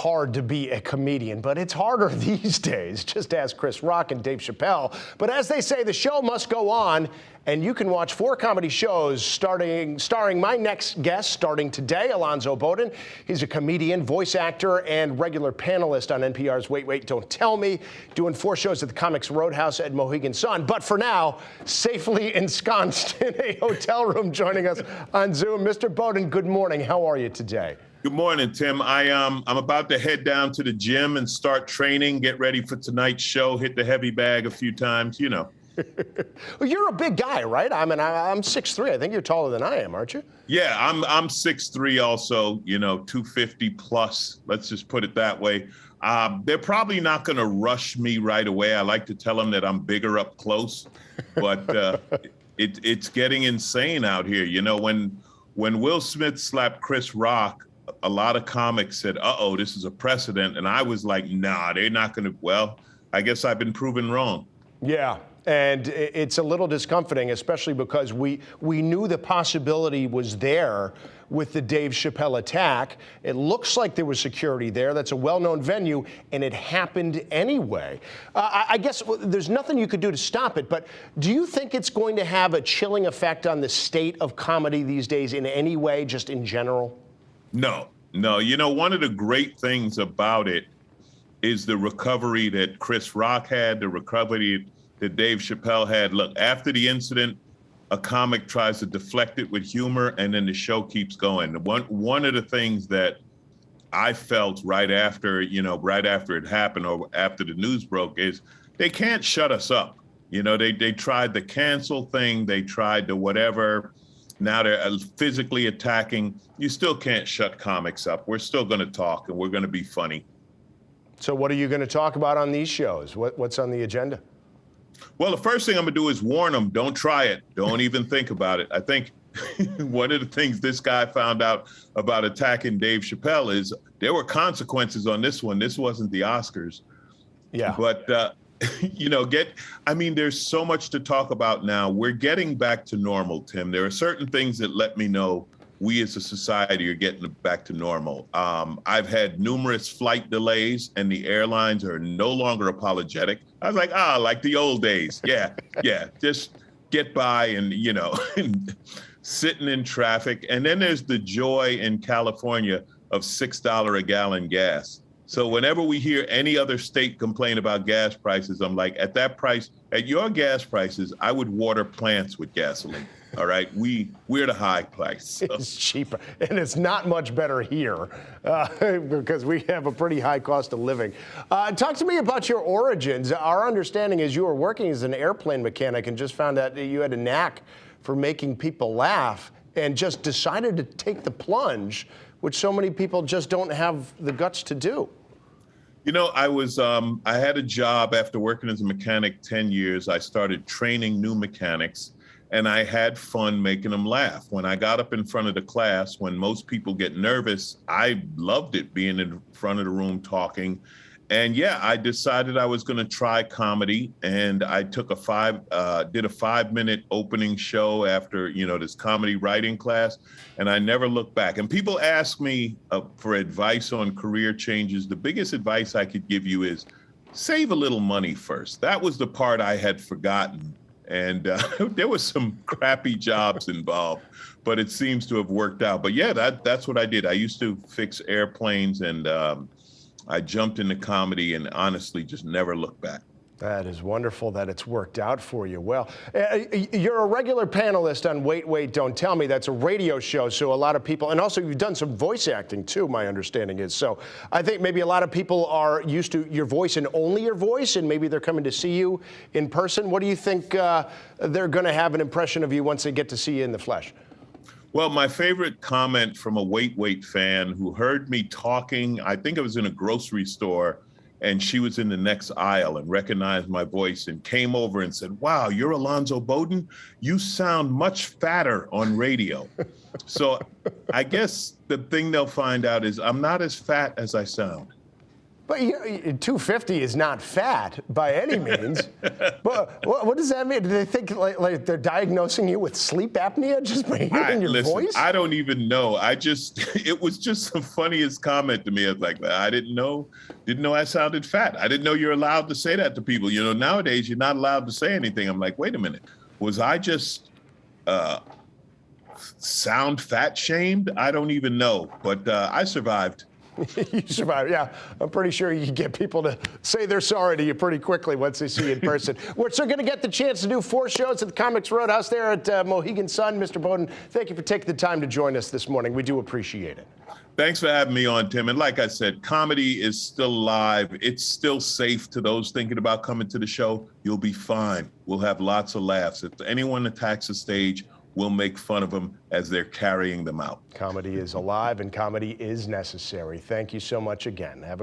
hard to be a comedian, but it's harder these days. Just ask Chris Rock and Dave Chappelle. But as they say, the show must go on, and you can watch 4 comedy shows starring my next guest starting today, Alonzo Bodden. He's a comedian, voice actor, and regular panelist on NPR's Wait, Wait, Don't Tell Me, doing 4 shows at the Comics Roadhouse at Mohegan Sun. But for now, safely ensconced in a hotel room joining us on Zoom. Mr. Bodden, good morning. How are you today? Good morning, Tim. I'm about to head down to the gym and start training, get ready for tonight's show, hit the heavy bag a few times, you know. Well, you're a big guy, right? I mean, I'm 6'3". I think you're taller than I am, aren't you? Yeah, I'm 6'3", also, 250 plus. Let's just put it that way. They're probably not going to rush me right away. I like to tell them that I'm bigger up close, but it's getting insane out here. When Will Smith slapped Chris Rock, a lot of comics said, uh-oh, this is a precedent. And I was like, nah, they're not going to. Well, I guess I've been proven wrong. Yeah. And it's a little discomforting, especially because we knew the possibility was there with the Dave Chappelle attack. It looks like there was security there. That's a well-known venue, and it happened anyway. I guess there's nothing you could do to stop it, but do you think it's going to have a chilling effect on the state of comedy these days in any way, just in general? No. One of the great things about it is the recovery that Chris Rock had, the recovery that Dave Chappelle had. Look, after the incident, a comic tries to deflect it with humor, and then the show keeps going. One of the things that I felt right after it happened or after the news broke is they can't shut us up. They tried the cancel thing, they tried the whatever. Now they're physically attacking. You still can't shut comics up. We're still going to talk, and we're going to be funny. So what are you going to talk about on these shows? What's on the agenda? Well, the first thing I'm going to do is warn them, don't try it. Don't even think about it. I think one of the things this guy found out about attacking Dave Chappelle is there were consequences on this one. This wasn't the Oscars. Yeah. But, there's so much to talk about now. We're getting back to normal, Tim. There are certain things that let me know we as a society are getting back to normal. I've had numerous flight delays, and the airlines are no longer apologetic. I was like the old days. Yeah, just get by and, and sitting in traffic. And then there's the joy in California of $6 a gallon gas. So whenever we hear any other state complain about gas prices, I'm like, at that price, at your gas prices, I would water plants with gasoline. All right, we're the high price. So. It's cheaper, and it's not much better here because we have a pretty high cost of living. Talk to me about your origins. Our understanding is you were working as an airplane mechanic and just found out that you had a knack for making people laugh and just decided to take the plunge, which so many people just don't have the guts to do. I had a job after working as a mechanic 10 years. I started training new mechanics, and I had fun making them laugh. When I got up in front of the class, when most people get nervous, I loved it, being in front of the room talking. And yeah, I decided I was going to try comedy, and I took did a 5-minute opening show after, this comedy writing class, and I never looked back. And people ask me for advice on career changes. The biggest advice I could give you is save a little money first. That was the part I had forgotten. And there was some crappy jobs involved, but it seems to have worked out. But yeah, that's what I did. I used to fix airplanes, and I jumped into comedy and honestly just never looked back. That is wonderful that it's worked out for you. Well, you're a regular panelist on Wait, Wait, Don't Tell Me. That's a radio show, so a lot of people, and also you've done some voice acting too, my understanding is. So I think maybe a lot of people are used to your voice and only your voice, and maybe they're coming to see you in person. What do you think they're going to have an impression of you once they get to see you in the flesh? Well, my favorite comment from a Wait, Wait fan who heard me talking, I think it was in a grocery store, and she was in the next aisle and recognized my voice and came over and said, "Wow, you're Alonzo Bodden? You sound much fatter on radio." So I guess the thing they'll find out is I'm not as fat as I sound. But 250 is not fat by any means. But what does that mean? Do they think like they're diagnosing you with sleep apnea just by hearing your voice? I don't even know. It was just the funniest comment to me. It's like, I didn't know I sounded fat. I didn't know you're allowed to say that to people. You know, nowadays you're not allowed to say anything. I'm like, wait a minute. Was I just sound fat shamed? I don't even know. But I survived. You survived, yeah. I'm pretty sure you can get people to say they're sorry to you pretty quickly once they see you in person. We're still going to get the chance to do 4 shows at the Comics Roadhouse there at Mohegan Sun. Mr. Bodden, thank you for taking the time to join us this morning. We do appreciate it. Thanks for having me on, Tim. And like I said, comedy is still alive. It's still safe to those thinking about coming to the show. You'll be fine. We'll have lots of laughs. If anyone attacks the stage, we'll make fun of them as they're carrying them out. Comedy is alive and comedy is necessary. Thank you so much again. Have a